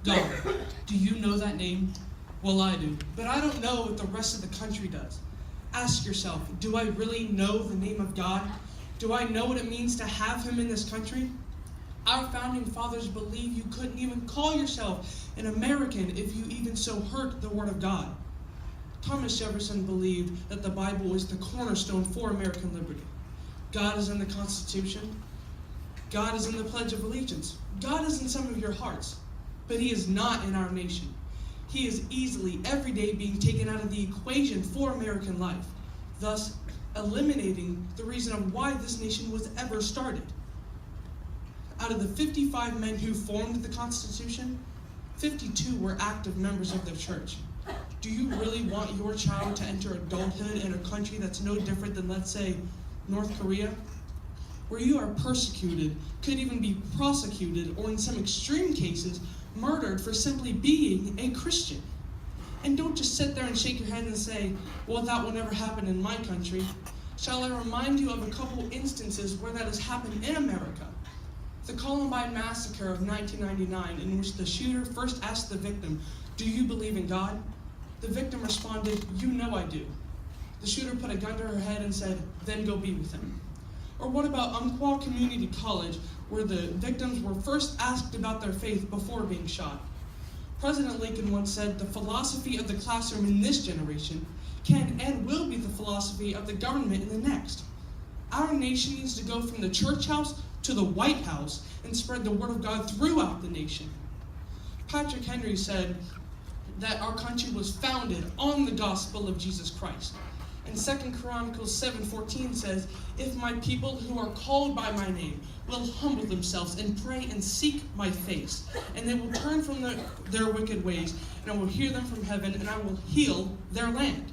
God. Do you know that name? Well, I do, but I don't know what the rest of the country does. Ask yourself, do I really know the name of God? Do I know what it means to have him in this country? Our founding fathers believed you couldn't even call yourself an American if you even so heard the word of God. Thomas Jefferson believed that the Bible is the cornerstone for American liberty. God is in the Constitution. God is in the Pledge of Allegiance. God is in some of your hearts, but he is not in our nation. He is easily, every day, being taken out of the equation for American life, thus eliminating the reason of why this nation was ever started. Out of the 55 men who formed the Constitution, 52 were active members of their church. Do you really want your child to enter adulthood in a country that's no different than, let's say, North Korea, where you are persecuted, could even be prosecuted, or in some extreme cases, murdered for simply being a Christian? And don't just sit there and shake your head and say, well, that will never happen in my country. Shall I remind you of a couple instances where that has happened in America? The Columbine Massacre of 1999, in which the shooter first asked the victim, do you believe in God? The victim responded, you know I do. The shooter put a gun to her head and said, then go be with him. Or what about Umpqua Community College, where the victims were first asked about their faith before being shot? President Lincoln once said, the philosophy of the classroom in this generation can and will be the philosophy of the government in the next. Our nation needs to go from the church house to the White House and spread the word of God throughout the nation. Patrick Henry said that our country was founded on the gospel of Jesus Christ. And 2 Chronicles 7:14 says, if my people who are called by my name will humble themselves and pray and seek my face, and they will turn from their wicked ways, and I will hear them from heaven, and I will heal their land.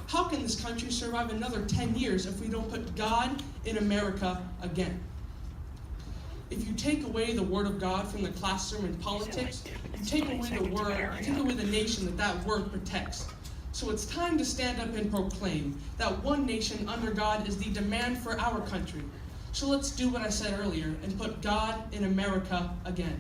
How can this country survive another 10 years if we don't put God in America again? If you take away the word of God from the classroom and politics, you take away the nation that word protects. So it's time to stand up and proclaim that one nation under God is the demand for our country. So let's do what I said earlier and put God in America again.